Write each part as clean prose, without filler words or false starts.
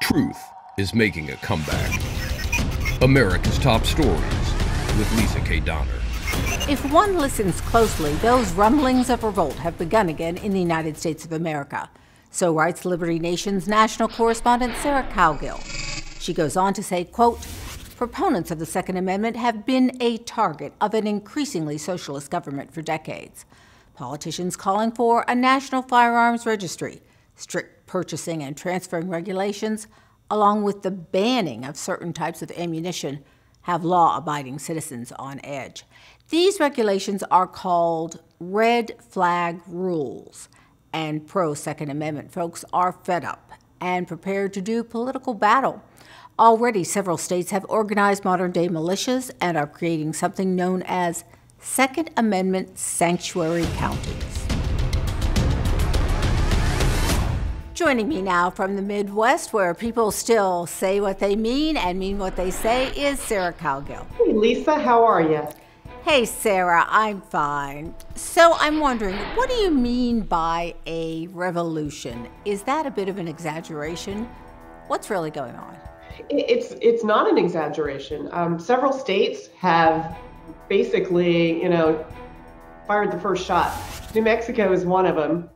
Truth is making a comeback. America's Top Stories with Lisa K. Donner. If one listens closely, those rumblings of revolt have begun again in the United States of America. So writes Liberty Nation's national correspondent Sarah Cowgill. She goes on to say, quote, "Proponents of the Second Amendment have been a target of an increasingly socialist government for decades. Politicians calling for a national firearms registry, strict purchasing and transferring regulations, along with the banning of certain types of ammunition, have law-abiding citizens on edge. These regulations are called red flag rules, and pro-Second Amendment folks are fed up and prepared to do political battle. Already, several states have organized modern-day militias and are creating something known as Second Amendment sanctuary counties." Joining me now from the Midwest, where people still say what they mean and mean what they say, is Sarah Cowgill. Hey, Lisa, how are you? Hey, Sarah, I'm fine. So I'm wondering, what do you mean by a revolution? Is that a bit of an exaggeration? What's really going on? It's not an exaggeration. Several states have basically, fired the first shot. New Mexico is one of them.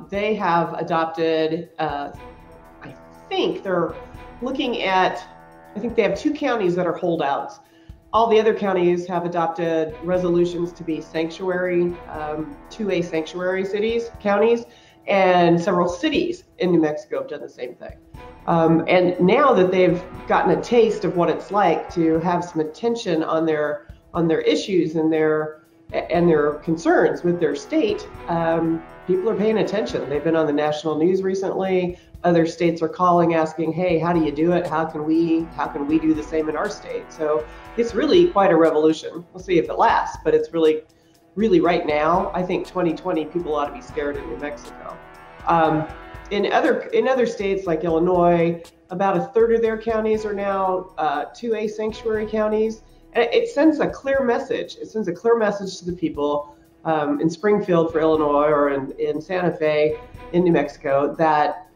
They have adopted, I think they have 2 counties that are holdouts. All the other counties have adopted resolutions to be sanctuary, 2A sanctuary counties, and several cities in New Mexico have done the same thing. And now that they've gotten a taste of what it's like to have some attention on their issues and their concerns with their state, people are paying attention. They've been on the national news recently. Other states are calling, asking, "Hey, how do you do it? How can we do the same in our state?" So it's really quite a revolution. We'll see if it lasts, but it's really right now. I think 2020 people ought to be scared in New Mexico. In other states like Illinois, about a third of their counties are now 2A sanctuary counties. And it sends a clear message. It sends a clear message to the people in Springfield for Illinois or in Santa Fe in New Mexico that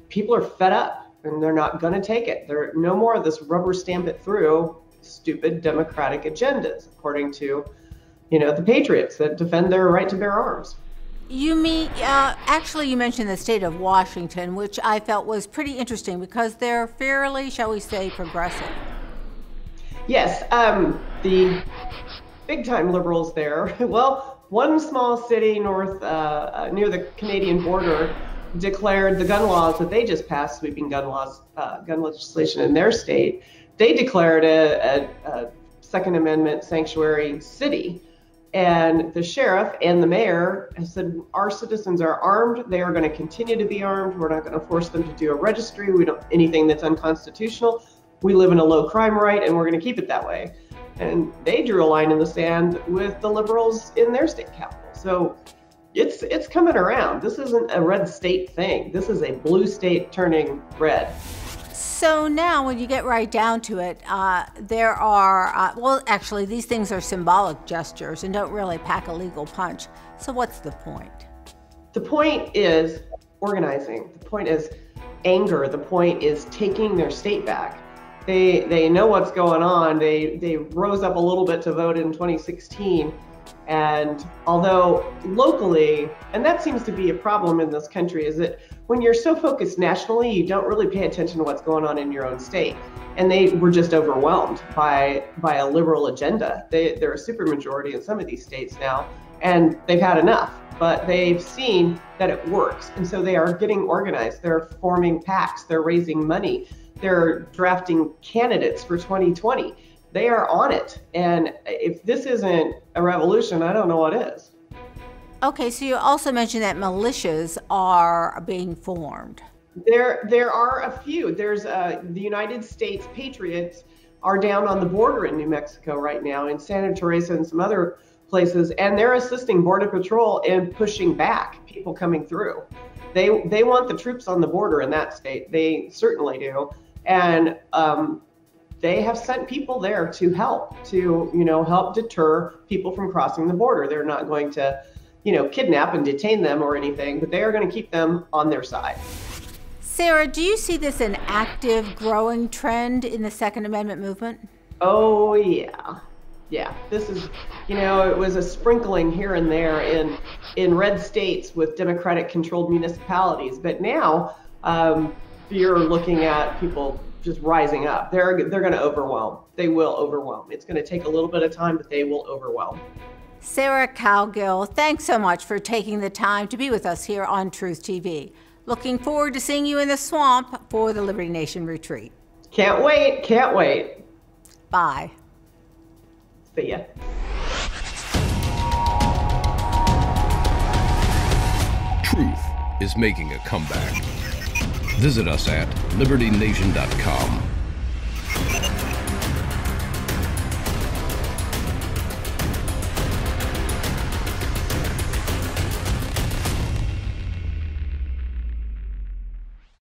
people are fed up and they're not going to take it. There no more of this rubber stamp it through stupid democratic agendas, according to, the patriots that defend their right to bear arms. You mean, actually, you mentioned the state of Washington, which I felt was pretty interesting because they're fairly, shall we say, progressive. Yes, the big-time liberals there. Well, one small city north near the Canadian border declared the gun laws that they just passed, sweeping gun legislation in their state. They declared a Second Amendment sanctuary city, and the sheriff and the mayor have said our citizens are armed. They are going to continue to be armed. We're not going to force them to do a registry. We don't anything that's unconstitutional. We live in a low crime right, and we're going to keep it that way. And they drew a line in the sand with the liberals in their state capital. So it's coming around. This isn't a red state thing. This is a blue state turning red. So now when you get right down to it, there are, actually, these things are symbolic gestures and don't really pack a legal punch. So what's the point? The point is organizing. The point is anger. The point is taking their state back. They know what's going on. They rose up a little bit to vote in 2016. And although locally, and that seems to be a problem in this country, is that when you're so focused nationally, you don't really pay attention to what's going on in your own state. And they were just overwhelmed by a liberal agenda. They're a supermajority in some of these states now, and they've had enough. But they've seen that it works. And so they are getting organized. They're forming PACs. They're raising money. They're drafting candidates for 2020. They are on it. And if this isn't a revolution, I don't know what is. Okay, so you also mentioned that militias are being formed. There are a few. There's the United States Patriots are down on the border in New Mexico right now, in Santa Teresa and some other places, and they're assisting Border Patrol in pushing back people coming through. They want the troops on the border in that state. They certainly do. And they have sent people there to help deter people from crossing the border. They're not going to, kidnap and detain them or anything, but they are going to keep them on their side. Sarah, do you see this an active, growing trend in the Second Amendment movement? Oh, yeah. Yeah, this is, it was a sprinkling here and there in red states with Democratic-controlled municipalities, but now you're looking at people just rising up. They're going to overwhelm. They will overwhelm. It's going to take a little bit of time, but they will overwhelm. Sarah Cowgill, thanks so much for taking the time to be with us here on Truth TV. Looking forward to seeing you in the swamp for the Liberty Nation retreat. Can't wait. Can't wait. Bye. See ya. Truth is making a comeback. Visit us at libertynation.com.